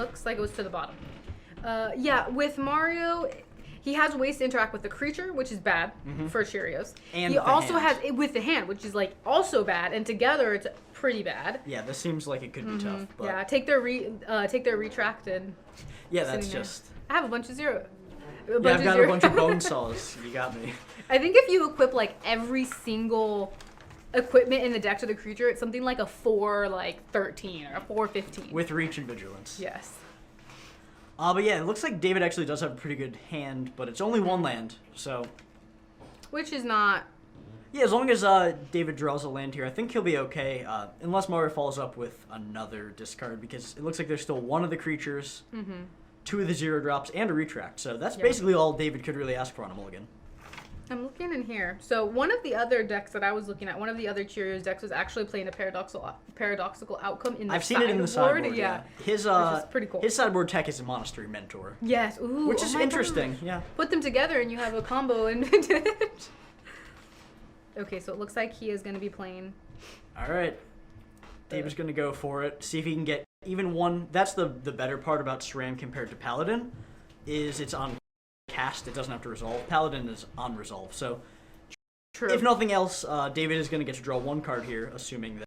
looks like it was to the bottom. Yeah, with Mario, he has ways to interact with the creature, which is bad for Cheerios. And he also hand. has it with the hand, which is like also bad, and together it's pretty bad. Yeah, this seems like it could be tough. But Yeah, take their retract and. yeah, that's sitting there. just. I have a bunch of zero. Yeah, I've got a bunch of bone saws. You got me. I think if you equip like every single equipment in the deck to the creature, it's something like a 4-13 or a 4-15. With reach and vigilance. Yes. But yeah, it looks like David actually does have a pretty good hand, but it's only one land, so. Which is not. Yeah, as long as David draws a land here, I think he'll be okay, unless Mario follows up with another discard, because it looks like there's still one of the creatures, 2 of the 0-drops, and a retract. So that's basically all David could really ask for on a mulligan. I'm looking in here. So one of the other decks that I was looking at, one of the other Cheerios decks was actually playing a paradoxical outcome in the I've seen it in the sideboard, yeah. His, Which is pretty cool. His sideboard tech is a Monastery Mentor. Yes. Ooh, Which is my interesting, gosh. yeah. Put them together and you have a combo in Vintage. Okay, so it looks like he is going to be playing. All right. David's going to go for it. See if he can get even one. That's the better part about SRAM compared to Paladin, is it's on cast. It doesn't have to resolve. Paladin is on resolve. So True. if nothing else, David is going to get to draw one card here, assuming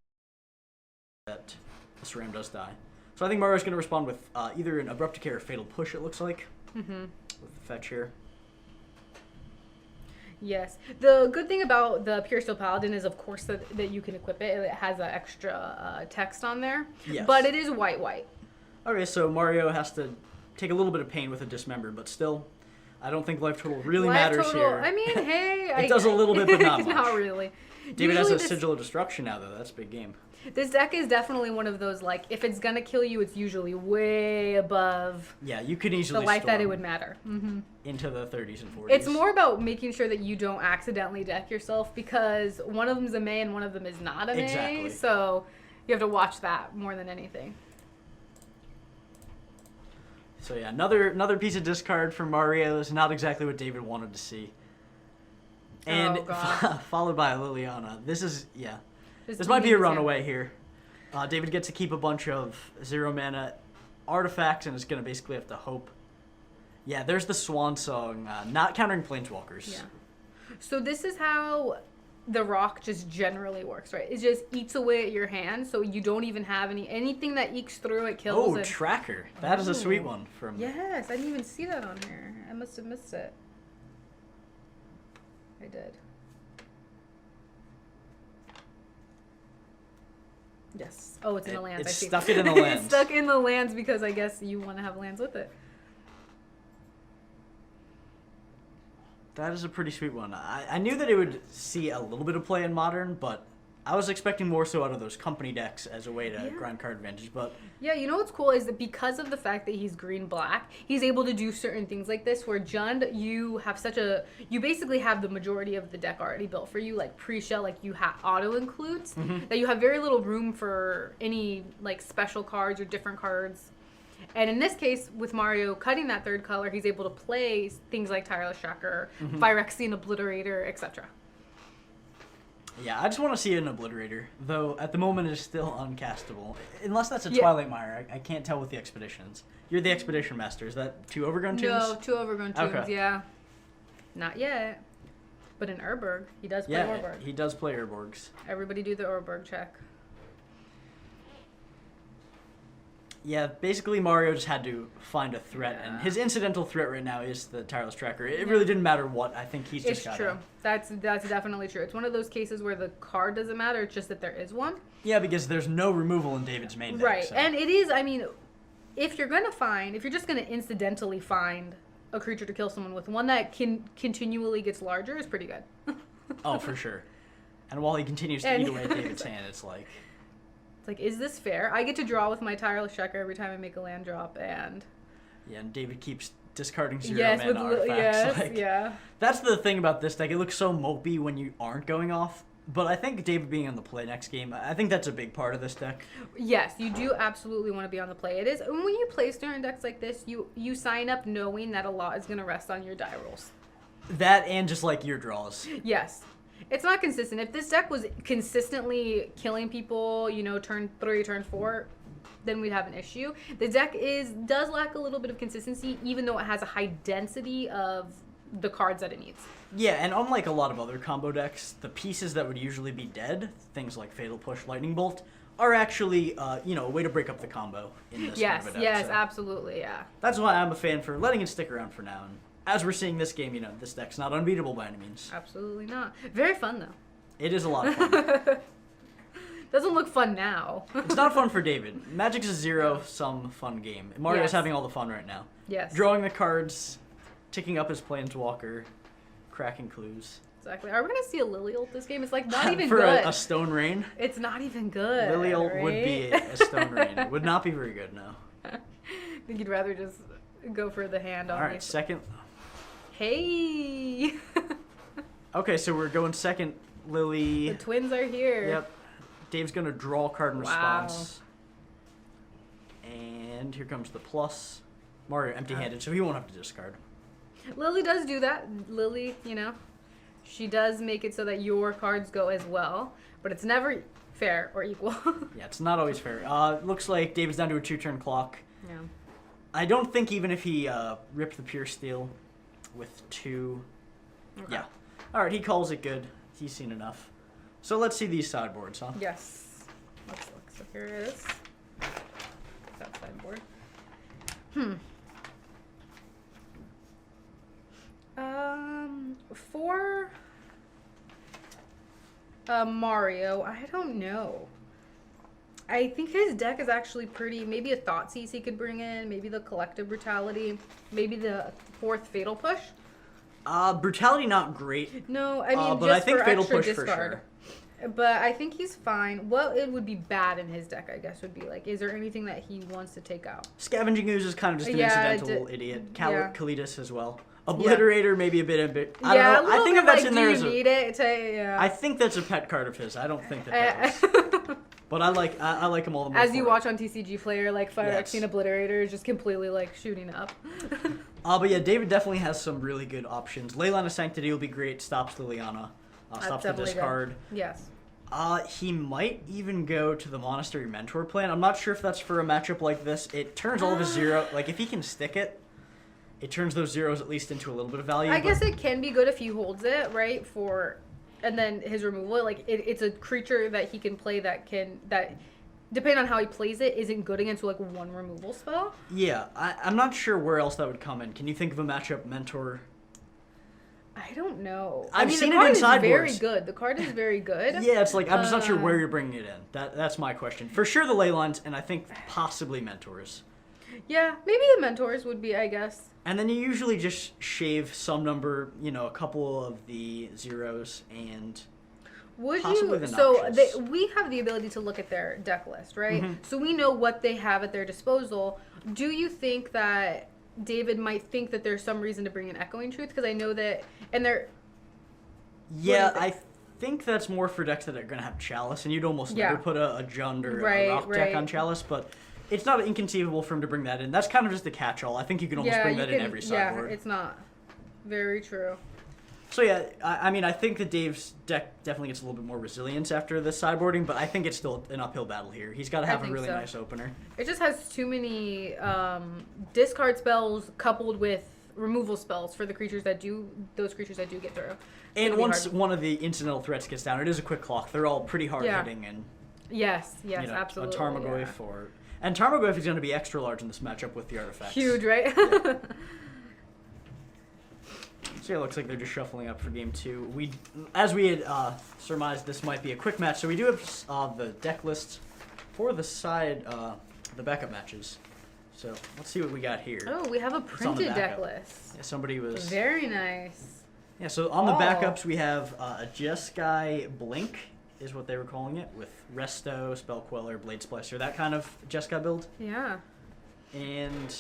that the SRAM does die. So I think Mario's going to respond with either an Abrupt Decay or Fatal Push, it looks like, with the fetch here. Yes. The good thing about the Pure Steel Paladin is, of course, that you can equip it. It has an extra text on there. Yes. But it is white. Okay, so Mario has to take a little bit of pain with a Dismember, but still, I don't think life total really matters here. I mean, hey. It does a little bit, but not much. Not really. David has Usually a Sigil of Destruction now, though. That's a big game. This deck is definitely one of those, like, if it's going to kill you, it's usually way above Yeah, you could easily the life that it storm would matter. into the 30s and 40s. It's more about making sure that you don't accidentally deck yourself, because one of them's a May and one of them is not a May. Exactly. So you have to watch that more than anything. So yeah, another piece of discard for Mario is not exactly what David wanted to see. And Oh, God. followed by Liliana. This is, yeah. Just This might be a eating his runaway here. David gets to keep a bunch of 0-mana artifacts and is going to basically have to hope. Yeah, there's the Swan Song, not countering Planeswalkers. Yeah. So this is how the rock just generally works, right? It just eats away at your hand, so you don't even have anything that ekes through it kills. Oh, and... Tracker. That is a sweet Ooh. one from... Yes, I didn't even see that on here. I must have missed it. I did. Yes. Oh, it's in the lands. I It's see. stuck it in the lands. It's stuck in the lands because I guess you want to have lands with it. That is a pretty sweet one. I knew that it would see a little bit of play in Modern, but I was expecting more so out of those company decks as a way to grind card advantage. But Yeah, you know what's cool is that because of the fact that he's green-black, he's able to do certain things like this, where Jund, you basically have the majority of the deck already built for you, like pre-shell, like you have auto-includes, that you have very little room for any like special cards or different cards. And in this case, with Mario cutting that third color, he's able to play things like Tireless Tracker, Phyrexian Obliterator, etc. yeah, I just want to see an Obliterator, though at the moment it's still uncastable. Unless that's a Twilight Mire. I can't tell with the Expeditions. You're the Expedition Master. Is that 2 Overgrown Tombs? No, 2 Overgrown Tombs, Okay. yeah. Not yet. But in Urborg, he does play Urborg. He does play Urborgs. Everybody do the Urborg check. Yeah, basically Mario just had to find a threat, and his incidental threat right now is the Tireless Tracker. It really didn't matter what. I think he's just got It's true. That's definitely true. It's one of those cases where the card doesn't matter, it's just that there is one. Yeah, because there's no removal in David's main deck. Right, So. and it is, I mean, if you're just going to incidentally find a creature to kill someone with, one that continually gets larger is pretty good. Oh, for sure. And while he continues to eat away at David's hand, it's like... It's like, is this fair? I get to draw with my Tireless Tracker every time I make a land drop, and... Yeah, and David keeps discarding 0 Yes, mana artifacts. yes, yeah. That's the thing about this deck. It looks so mopey when you aren't going off. But I think David being on the play next game, I think that's a big part of this deck. Yes, you do absolutely want to be on the play. It is, when you play certain decks like this, you sign up knowing that a lot is going to rest on your die rolls. That and just like your draws. Yes. It's not consistent. If this deck was consistently killing people, you know, turn 3, turn 4, then we'd have an issue. The deck does lack a little bit of consistency, even though it has a high density of the cards that it needs. Yeah, and unlike a lot of other combo decks, the pieces that would usually be dead, things like Fatal Push, Lightning Bolt, are actually, a way to break up the combo in this kind of a deck. Yes, so absolutely, yeah. that's why I'm a fan for letting it stick around for now. And as we're seeing this game, this deck's not unbeatable by any means. Absolutely not. Very fun, though. It is a lot of fun. Doesn't look fun now. It's not fun for David. Magic's a zero-sum fun game. Mario's Yes. having all the fun right now. Yes. Drawing the cards, ticking up his Planeswalker, cracking clues. Exactly. Are we going to see a Lily ult this game? It's like not even for good. a Stone Rain. It's not even good. Lily ult right? would be a Stone Rain. It would not be very good, no. I think you'd rather just go for the hand on All right, second. Hey! Okay, so we're going second. Lily. The twins are here. Yep. Dave's going to draw a card in Wow. response. And here comes the plus. Mario empty-handed, so he won't have to discard. Lily does do that. Lily, she does make it so that your cards go as well, but it's never fair or equal. Yeah, it's not always fair. Looks like David's down to a 2-turn clock. Yeah. I don't think even if he ripped the Pure Steel with 2... Okay. Yeah. All right, he calls it good. He's seen enough. So let's see these sideboards, huh? Yes. Let's look. So here it is. That sideboard. For Mario, I don't know. I think his deck is actually pretty. Maybe a Thoughtseize he could bring in. Maybe the Collective Brutality. Maybe the 4th Fatal Push. Brutality not great. No, I mean but just I think for Fatal extra Push discard. for sure. But I think he's fine. What it would be bad in his deck, I guess, would be like, is there anything that he wants to take out? Scavenging Ooze is kind of just an incidental idiot. Kalidas as well. Obliterator, maybe a bit. I don't know. I think that's in there as a. Need it to, yeah. I think that's a pet card of his. I don't think that is. But I like him all the more. As you watch on TCG Player, like Fire-Xing Obliterator is just completely like shooting up. But yeah, David definitely has some really good options. Leyline of Sanctity will be great. Stops Liliana. Stops the discard. Good. Yes. He might even go to the Monastery Mentor plan. I'm not sure if that's for a matchup like this. It turns all of his zero. Like if he can stick it, it turns those zeros at least into a little bit of value. I guess it can be good if he holds it, right? And then his removal, like it's a creature that he can play that depending on how he plays it, isn't good against like one removal spell. Yeah, I'm not sure where else that would come in. Can you think of a matchup Mentor? I don't know. I've seen the card it in sideboards. Is very good. The card is very good. Yeah, it's like I'm just not sure where you're bringing it in. That's my question. For sure the ley lines, and I think possibly Mentors. Yeah, maybe the Mentors would be, I guess. And then you usually just shave some number, a couple of the zeros, and would possibly you? the So notches. we have the ability to look at their deck list, right? Mm-hmm. So we know what they have at their disposal. Do you think that David might think that there's some reason to bring in Echoing Truth? Because I know that, and they're. Yeah, I think that's more for decks that are going to have Chalice, and you'd almost never put a Jund or a Rock deck on Chalice, but it's not inconceivable for him to bring that in. That's kind of just a catch-all. I think you can almost bring that in every sideboard. Yeah, it's not. Very true. So yeah, I mean, I think that Dave's deck definitely gets a little bit more resilience after the sideboarding, but I think it's still an uphill battle here. He's got to have a really nice opener. It just has too many discard spells coupled with removal spells for those creatures that do get through. And once one of the incidental threats gets down, it is a quick clock. They're all pretty hard hitting, and yes, absolutely. A Tarmogoyf and Tarmogoyf is going to be extra large in this matchup with the artifacts. Huge, right? Yeah. So it looks like they're just shuffling up for game 2. As we had surmised, this might be a quick match. So we do have the deck list for the the backup matches. So let's see what we got here. Oh, we have a printed deck list. Yeah, somebody was very nice. Yeah, so on the backups we have a Jeskai Blink is what they were calling it, with Resto, Spell Queller, Blade Splicer, that kind of Jeskai build. Yeah. And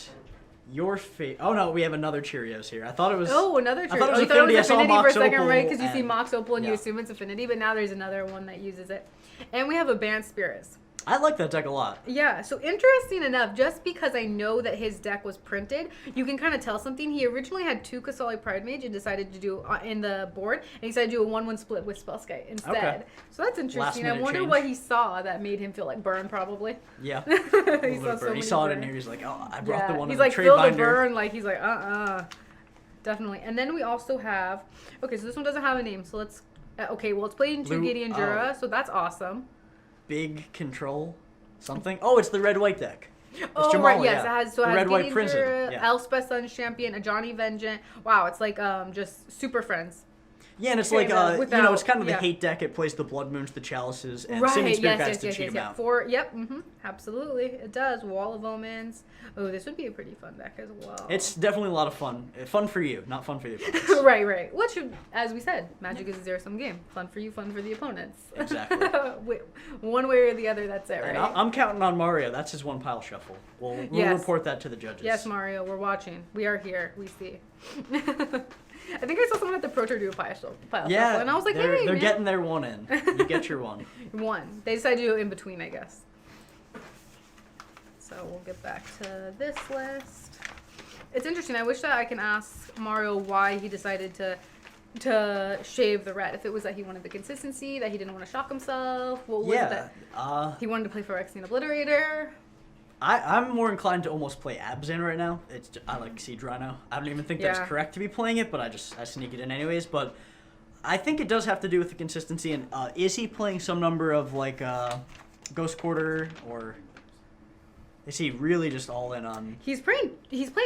your oh no, we have another Cheerios here. I thought it was another Cheerios. I thought it was Affinity for a second, Opal, right? Because you see Mox Opal and you assume it's Affinity, but now there's another one that uses it. And we have a Banned Spirits. I like that deck a lot. Yeah, so interesting enough, just because I know that his deck was printed, you can kind of tell something. He originally had 2 Kasali Pride Mage and decided to do in the board, and he decided to do a 1/1 split with Spellskite instead. Okay. So that's interesting. I wonder change. what he saw that made him feel like burn, probably. Yeah. He He saw it in here. He's like, oh, I brought the one he's in the like, trade feel binder. the burn. Like, he's like, Definitely. And then we also have, okay, so this one doesn't have a name, so let's, okay, well, it's played in 2 Gideon Jura, so that's awesome. Big control something. Oh, it's the red-white deck. It's Oh, right, yes, it has, so it has red-white Gideon prison. Jura, Yeah. Elspeth Sun's Champion, a Johnny Vengeant. Wow, it's like just super friends. Yeah, and it's Okay, like, without- it's kind of the yeah. hate deck. It plays the Blood Moons, the Chalices, and Right, Simian Spirit yes, Guides to cheat them out. Yep, absolutely, it does. Wall of Omens. Oh, this would be a pretty fun deck as well. It's definitely a lot of fun. Fun for you, not fun for the opponents. right. Which, as we said, Magic is a zero-sum game. Fun for you, fun for the opponents. Exactly. One way or the other, that's it, right? And I'm counting on Mario. That's his one pile shuffle. We'll Yes. report that to the judges. Yes, Mario, we're watching. We are here. We see. I think I saw someone at the Pro Tour do a pile shuffle, Yeah, and I was like, they're hey, man. getting their one in. You get your one. One. They decided to do it in between, I guess. So we'll get back to this list. It's interesting. I wish that I can ask Mario why he decided to shave the red. If it was that he wanted the consistency, that he didn't want to shock himself. What was it that he wanted to play Phyrexian Obliterator? I'm more inclined to almost play Abzan right now. I like Siege Rhino. I don't even think that's Yeah. correct to be playing it, but I sneak it in anyways. But I think it does have to do with the consistency. And is he playing some number of like Ghost Quarter, or is he really just all in on? He's playing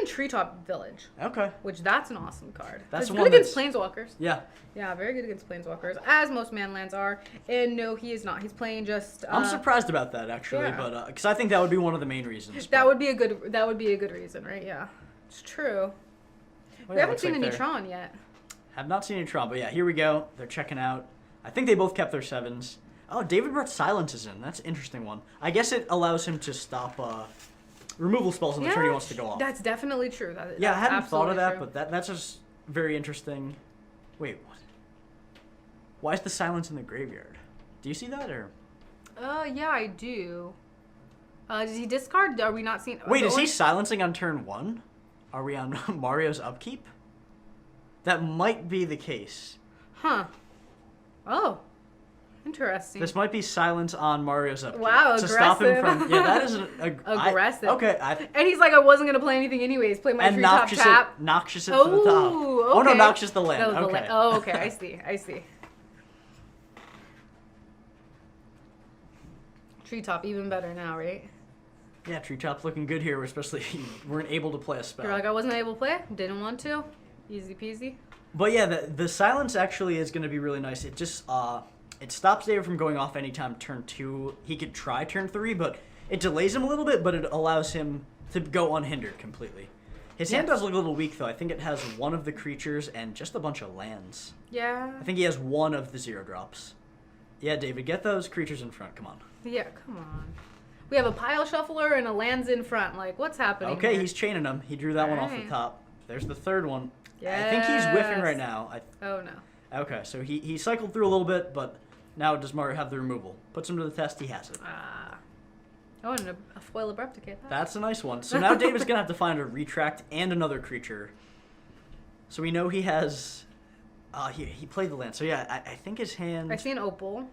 Treetop Village, Okay. which that's an awesome card. That's It's the good one against Planeswalkers. Yeah. Yeah, very good against Planeswalkers, as most manlands are. And no, he is not. He's playing just. I'm surprised about that actually, yeah. but because I think that would be one of the main reasons. That would be a good reason, right? Yeah, it's true. Well, We haven't looks seen like any they're- Tron yet. Have not seen any Tron, but yeah, here we go. They're checking out. I think they both kept their 7s. Oh, David brought Silences in. That's an interesting one. I guess it allows him to stop removal spells on the turn he wants to go off. That's definitely true. Yeah, I that's hadn't thought of that, absolutely but that's just very interesting. Wait, what? Why is the Silence in the graveyard? Do you see that, or? true. Yeah, I do. Does he discard? Are we not seeing? Wait, the is he orange- silencing on turn 1? Are we on Mario's upkeep? That might be the case. Huh. Oh, interesting. This might be silence on Mario's upkeep. Wow, to stop him aggressive. from. Yeah, that is Aggressive. Okay, And he's like, I wasn't gonna play anything anyways. Play my and Treetop noxious tap. it, noxious it to the top. Oh, Oh no, okay. noxious the land. That was the Okay. land. Oh, okay. I see. Treetop, even better now, right? Yeah, Treetop's looking good here, especially weren't able to play a spell. You're like, I wasn't able to play it. Didn't want to. Easy peasy. But yeah, the silence actually is going to be really nice. It just it stops David from going off anytime turn 2. He could try turn 3, but it delays him a little bit, but it allows him to go unhindered completely. His hand does look a little weak, though. I think it has one of the creatures and just a bunch of lands. Yeah. I think he has one of the 0-drops. Yeah, David, get those creatures in front. Come on. Yeah, come on. We have a pile shuffler and a lands in front. Like, what's happening? Okay, here? he's chaining them. He drew that one off the Alright. top. There's the third one. I think he's whiffing right Yes. now. Oh no. Okay, so he cycled through a little bit, but now does Mario have the removal? Puts him to the test, he has it. Oh, and a foil abrupticate. That's a nice one. So now David's going to have to find a retract and another creature. So we know he has... he played the land. So yeah, I think his hand... I see an opal.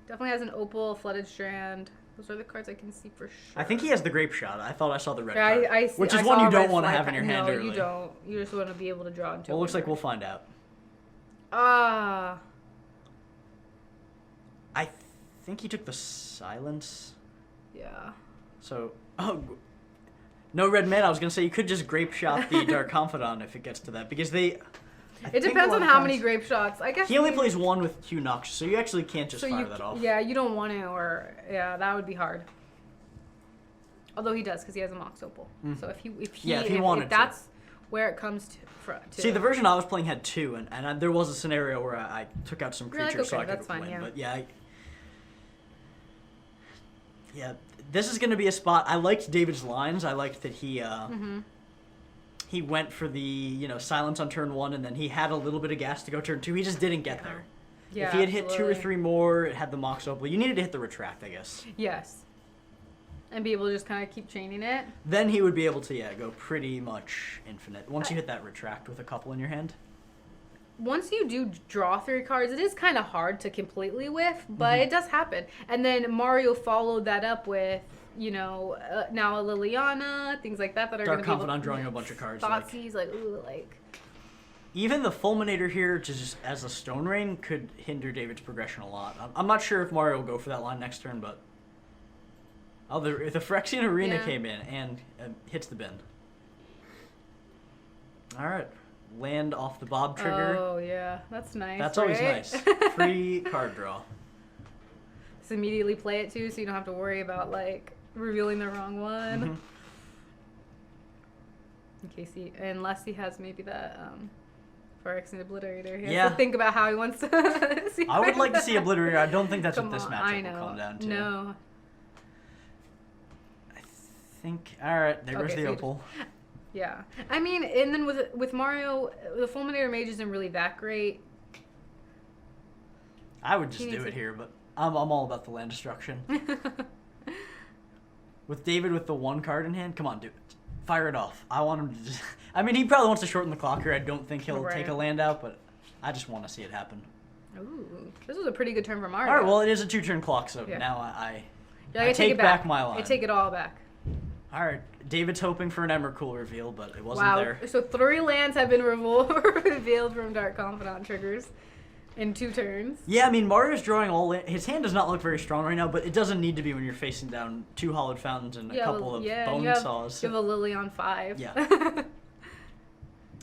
Definitely has an opal, a flooded strand. Those are the cards I can see for sure. I think he has the grape shot. I thought I saw the red Yeah, card. I see, which is I one saw you a don't red want to flag have in your hand no, early. you don't. You just want to be able to draw into it. Well, looks like we'll find out. Ah. I think he took the silence. Yeah. So... Oh... No red mana. I was going to say you could just grape shot the Dark Confidant if it gets to that. Because they... It depends on how many grape shots. I guess He only plays one with 2 Noxious, so you actually can't just fire that off. Yeah, you don't want to, or yeah, that would be hard. Although he does, because he has a Mox Opal. So if he wanted to. that's where it comes to. See, the version I was playing had 2, and there was a scenario where I took out some You're like, creatures so okay, I could that's fine, win. yeah. But yeah, this is going to be a spot. I liked David's lines. I liked that he went for the silence on turn 1, and then he had a little bit of gas to go turn 2. He just didn't get there. Yeah, if he had hit 2 or absolutely. 3 more, it had the Mox Opal. You needed to hit the Retract, I guess. Yes. And be able to just kind of keep chaining it. Then he would be able to, go pretty much infinite. Once you hit that Retract with a couple in your hand. Once you do draw 3 cards, it is kind of hard to completely whiff, but it does happen. And then Mario followed that up with, now a Liliana, things like that are going to be Dark Confidant drawing a bunch of cards. Thoughtseize, ooh, Even the Fulminator here, just as a Stone Rain, could hinder David's progression a lot. I'm not sure if Mario will go for that line next turn, but... Oh, the Phyrexian Arena came in and hits the bin. Alright. Land off the Bob trigger. Oh, yeah. That's nice, That's right? always nice. Free card draw. Just immediately play it, too, so you don't have to worry about, revealing the wrong one. In case unless he has maybe that, Phyrexian Obliterator. He has to think about how he wants to see. I would like to see Obliterator. I don't think that's what this I matchup know. will come down to. No. I think... Alright, there goes the Opal. Yeah. I mean, and then with Mario, the Fulminator Mage isn't really that great. I would just do it here, but I'm all about the land destruction. With David with the 1 card in hand, come on, dude. Fire it off. I want him to just... I mean, he probably wants to shorten the clock here. I don't think he'll take a land out, but I just want to see it happen. Ooh, this was a pretty good turn for Mario. All right, well, it is a 2-turn clock, so now I take back my line. I take it all back. All right, David's hoping for an Emrakul reveal, but it wasn't there. So 3 lands have been revealed from Dark Confidant triggers in 2 turns. Yeah, I mean, Mario's drawing his hand does not look very strong right now, but it doesn't need to be when you're facing down 2 Hollowed Fountains and a couple of Bone Saws. You have a Lily on 5. Yeah.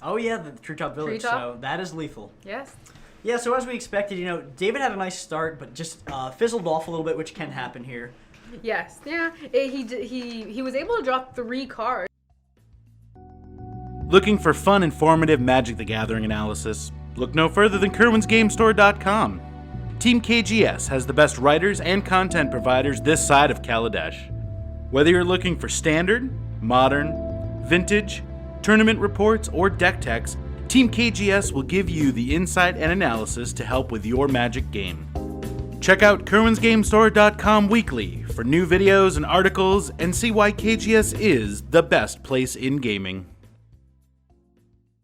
Oh yeah, the Treetop Village, so that is lethal. Yes. Yeah, so as we expected, David had a nice start, but just fizzled off a little bit, which can happen here. Yes, yeah, he was able to draw 3 cards. Looking for fun, informative Magic the Gathering analysis? Look no further than Kirwan'sGameStore.com. Team KGS has the best writers and content providers this side of Kaladesh. Whether you're looking for standard, modern, vintage, tournament reports, or deck techs, Team KGS will give you the insight and analysis to help with your Magic game. Check out Kirwan'sGameStore.com weekly for new videos and articles and see why KGS is the best place in gaming.